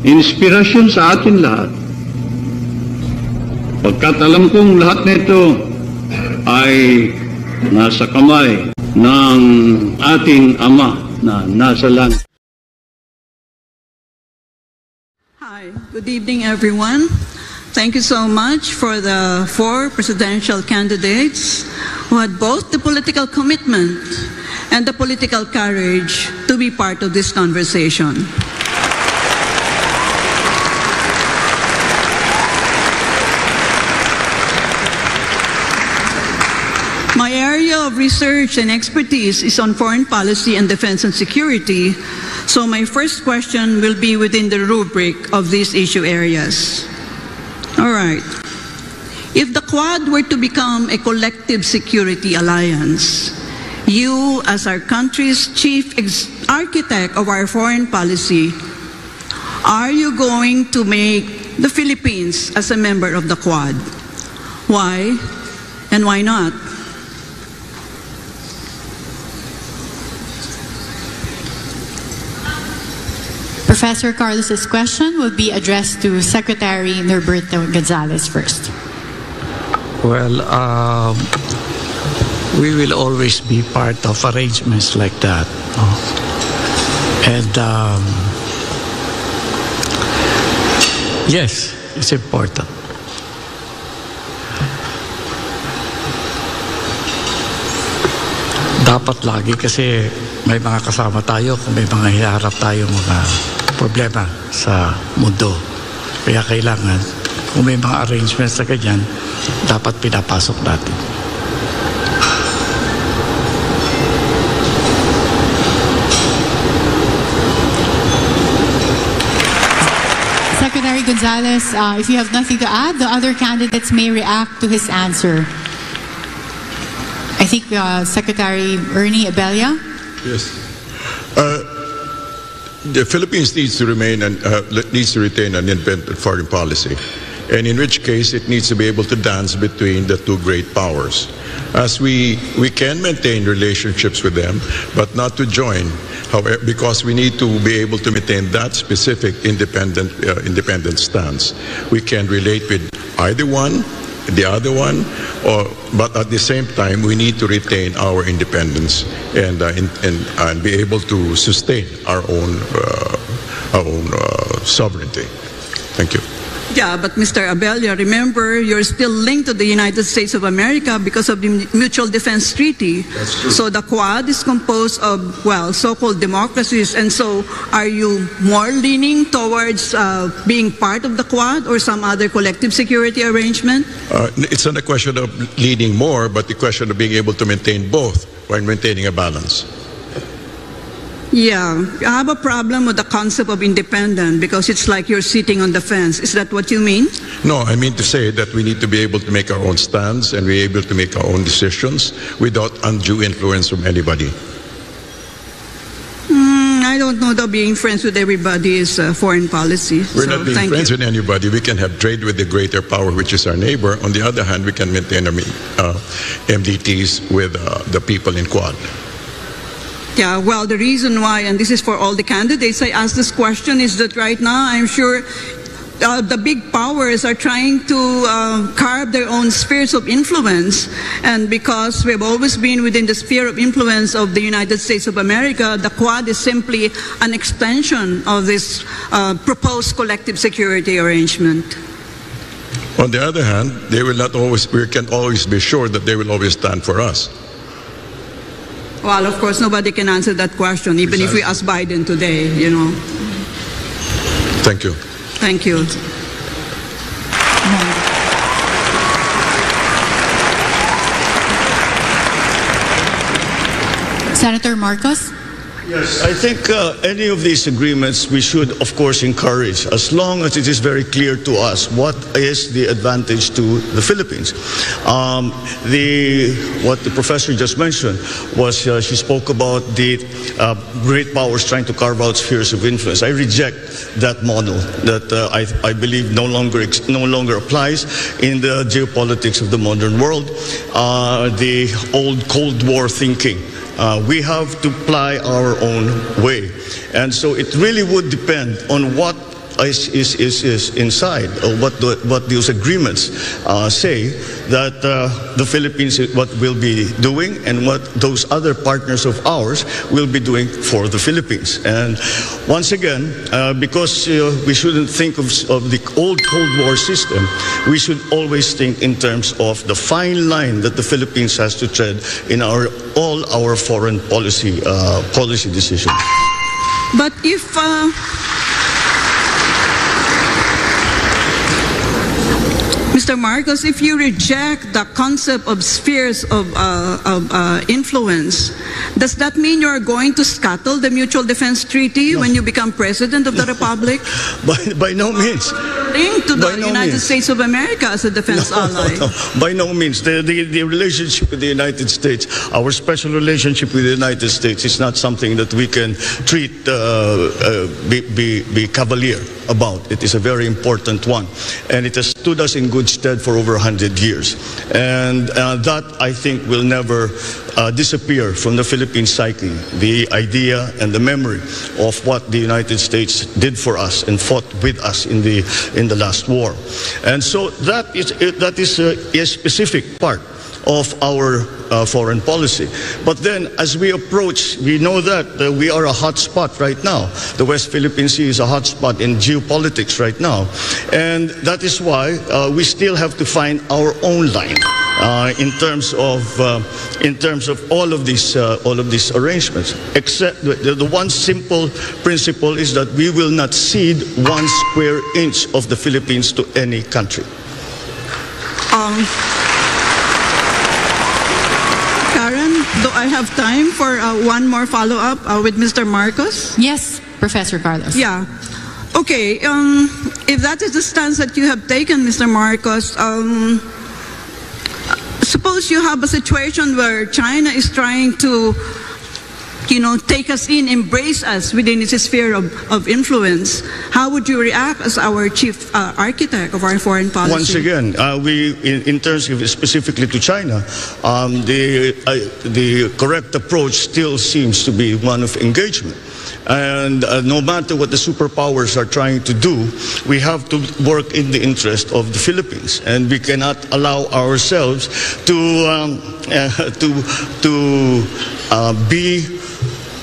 Inspirasyon sa atin lahat. Pagkat alam kong lahat nito ay nasa kamay ng ating Ama na nasa langit. Hi, good evening everyone. Thank you so much for the 4 presidential candidates who had both the political commitment and the political courage to be part of this conversation. My area of research and expertise is on foreign policy and defense and security, so my first question will be within the rubric of these issue areas. All right. If the Quad were to become a collective security alliance, you, as our country's chief architect of our foreign policy, are you going to make the Philippines as a member of the Quad? Why and why not? Professor Carlos's question will be addressed to Secretary Norberto Gonzales first. Well, we will always be part of arrangements like that. And yes, it's important. Dapat lagi kasi may mga kasama tayo kung may mga hiharap tayo mga problema sa mundo. Kaya kailangan, kung may mga arrangements na ganyan, dapat pinapasok natin. Secretary Gonzales, if you have nothing to add, the other candidates may react to his answer. I think Secretary Ernie Abella. Yes. The Philippines needs to retain an independent foreign policy, and in which case it needs to be able to dance between the two great powers. As we can maintain relationships with them, but not to join, however, because we need to be able to maintain that specific independent stance. We can relate with either one, the other one, but at the same time we need to retain our independence and be able to sustain our own sovereignty. Thank you. Yeah, but Mr. Abella, remember, you're still linked to the United States of America because of the Mutual Defense Treaty. That's true. So the Quad is composed of, well, so-called democracies. And so are you more leaning towards being part of the Quad or some other collective security arrangement? It's not a question of leaning more, but the question of being able to maintain both while maintaining a balance. Yeah, I have a problem with the concept of independent because it's like you're sitting on the fence. Is that what you mean? No, I mean to say that we need to be able to make our own stands and be able to make our own decisions without undue influence from anybody. I don't know that being friends with everybody is foreign policy. We're not being friends with anybody. We can have trade with the greater power, which is our neighbor. On the other hand, we can maintain MDTs with the people in Quad. Yeah, well, the reason why, and this is for all the candidates, I asked this question is that right now I'm sure the big powers are trying to carve their own spheres of influence. And because we've always been within the sphere of influence of the United States of America, the Quad is simply an extension of this proposed collective security arrangement. On the other hand, they will not always, we can always be sure that they will always stand for us. Well, of course, nobody can answer that question, even if we ask Biden today, you know. Thank you. Thank you. Senator Marcos? Yes, I think any of these agreements we should, of course, encourage, as long as it is very clear to us what is the advantage to the Philippines. What the professor just mentioned was she spoke about the great powers trying to carve out spheres of influence. I reject that model that I believe no longer applies in the geopolitics of the modern world. The old Cold War thinking. We have to ply our own way. And so it really would depend on what is inside, or what those agreements say that the Philippines what will be doing and what those other partners of ours will be doing for the Philippines. And once again, because we shouldn't think of the old Cold War system, we should always think in terms of the fine line that the Philippines has to tread in all our foreign policy decisions. But if Mr. Marcos, if you reject the concept of spheres of influence, does that mean you are going to scuttle the Mutual Defense Treaty when you become President of the Republic? By no means. Linked to the United States of America as a defense ally. No, by no means. The relationship with the United States, our special relationship with the United States, is not something that we can treat, be cavalier about. It is a very important one, and it has stood us in good stead for over 100 years. And that, I think, will never disappear from the Philippine psyche, the idea and the memory of what the United States did for us and fought with us in the last war. And so that is a specific part of our foreign policy. But then, as we approach, we know that we are a hot spot right now. The West Philippine Sea is a hot spot in geopolitics right now. And that is why we still have to find our own line in terms of all of these arrangements. Except the one simple principle is that we will not cede 1 square inch of the Philippines to any country. Do I have time for one more follow-up with Mr. Marcos? Yes, Professor Carlos. Yeah. Okay. If that is the stance that you have taken, Mr. Marcos, suppose you have a situation where China is trying to, take us in, embrace us within its sphere of influence. How would you react as our chief architect of our foreign policy? Once again, in terms of specifically to China, the correct approach still seems to be one of engagement. And no matter what the superpowers are trying to do, we have to work in the interest of the Philippines, and we cannot allow ourselves to be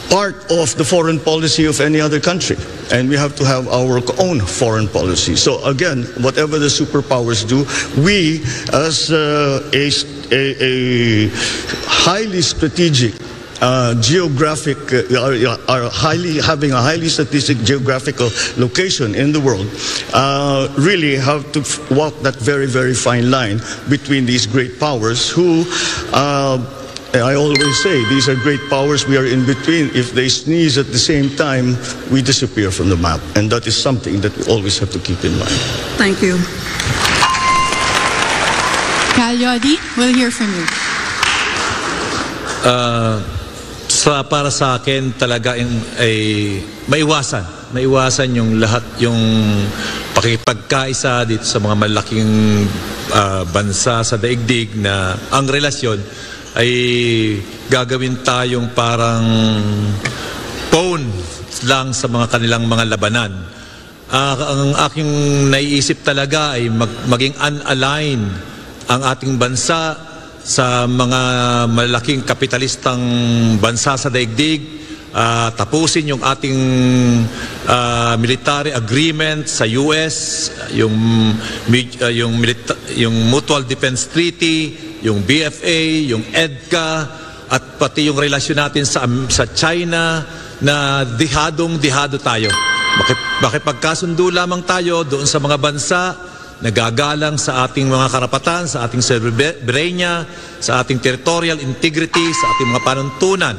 part of the foreign policy of any other country. And we have to have our own foreign policy. So again, whatever the superpowers do, we as a highly strategic geographic, are having a highly strategic geographical location in the world, really have to walk that very, very fine line between these great powers who, I always say, these are great powers. We are in between. If they sneeze at the same time, we disappear from the map. And that is something that we always have to keep in mind. Thank you. Calyodi, we'll hear from you. Para sa akin talaga ay maiwasan yung lahat yung pakipagkaisa dito sa mga malaking bansa sa daigdig na ang relasyon ay gagawin tayong parang pawn lang sa mga kanilang mga labanan. Ang aking naiisip talaga ay maging unaligned ang ating bansa sa mga malaking kapitalistang bansa sa daigdig, tapusin yung ating military agreement sa US, yung Mutual Defense Treaty, yung BFA, yung EDCA, at pati yung relasyon natin sa China na dihadong-dihado tayo. Bakit pagkasundo lamang tayo doon sa mga bansa nagagalang sa ating mga karapatan, sa ating soberanya, sa ating territorial integrity, sa ating mga panuntunan.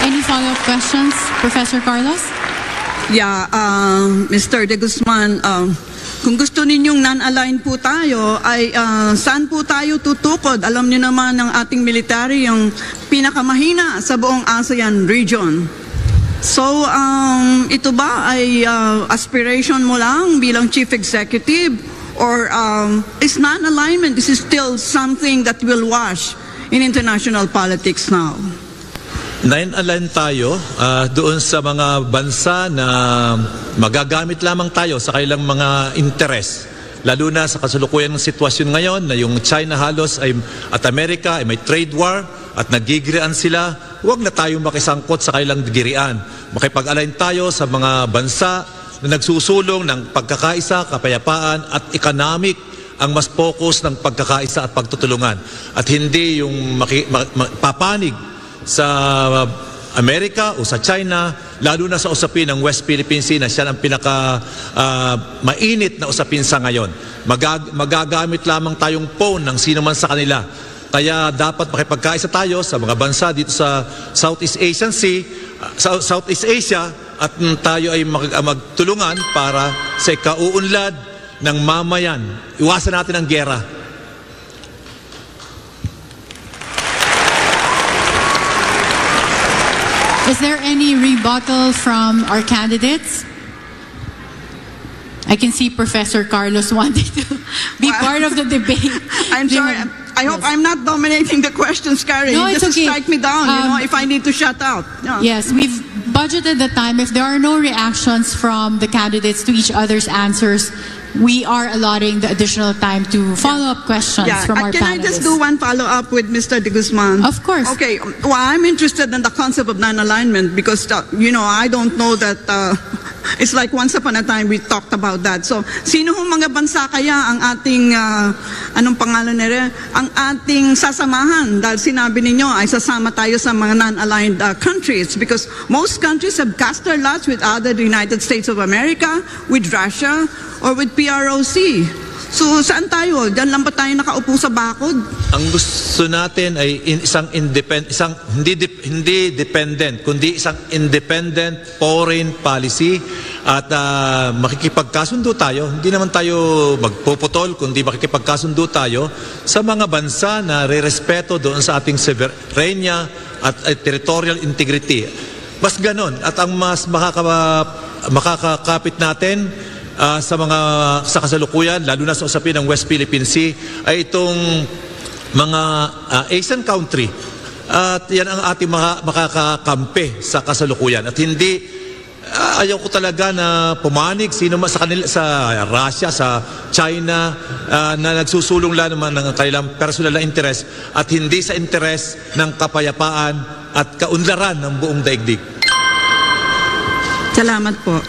Any follow-up questions, Professor Carlos? Yeah, Mr. De Guzman, kung gusto ninyong non-aligned po tayo, ay saan po tayo tutukod? Alam niyo naman ng ating military yung pinakamahina sa buong ASEAN region. So, ito ba ay aspiration mo lang bilang chief executive, or is non-alignment, this is still something that will wash in international politics now? 9-align tayo doon sa mga bansa na magagamit lamang tayo sa kanilang mga interes. Lalo na sa kasalukuyang sitwasyon ngayon na yung China halos at Amerika ay may trade war at nagigirian sila. Huwag na tayong makisangkot sa kanilang girian. Makipag-align tayo sa mga bansa na nagsusulong ng pagkakaisa, kapayapaan at economic ang mas focus ng pagkakaisa at pagtutulungan. At hindi yung papanig sa Amerika o sa China, lalo na sa usapin ng West Philippine Sea na siya ang pinaka mainit na usapin sa ngayon. Magagamit lamang tayong phone ng sino man sa kanila. Kaya dapat makipagkaisa tayo sa mga bansa dito sa Southeast Asian Sea, Southeast Asia, at tayo ay magtulungan para sa ikauunlad ng mamayan. Iwasan natin ang giyera. Is there any rebuttal from our candidates? I can see Professor Carlos wanting to be part of the debate. I'm sorry. I hope I'm not dominating the questions, Karen. No, it's Just okay. strike me down, if I need to shut out. Yeah. Yes, we've budgeted the time. If there are no reactions from the candidates to each other's answers, we are allotting the additional time to follow up questions from our Can panelists. I just do one follow-up with Mr. De Guzman? Of course. Okay. Well, I'm interested in the concept of non-alignment because, I don't know that it's like once upon a time we talked about that. So, sino hong mga bansa kaya ang ating, anong pangalan nila? Ang ating sasamahan? Dahil sinabi ninyo ay sasama tayo sa mga non-aligned countries because most countries have cast their lots with either the United States of America, with Russia, or with PROC. So, saan tayo? Diyan lang ba tayo nakaupo sa bakod? Ang gusto natin ay hindi dependent, kundi isang independent foreign policy at makikipagkasundo tayo. Hindi naman tayo magpuputol, kundi makikipagkasundo tayo sa mga bansa na re-respeto doon sa ating sovereignty at territorial integrity. Mas ganon. At ang mas makakakapit natin sa kasalukuyan, lalo na sa usapin ng West Philippine Sea, ay itong mga Asian country. At yan ang ating makakakampi sa kasalukuyan. At hindi, ayaw ko talaga na pumanig sino man sa kanila, sa Russia, sa China, na nagsusulong lang naman ng kanilang personal na interes at hindi sa interes ng kapayapaan at kaunlaran ng buong daigdig. Salamat po.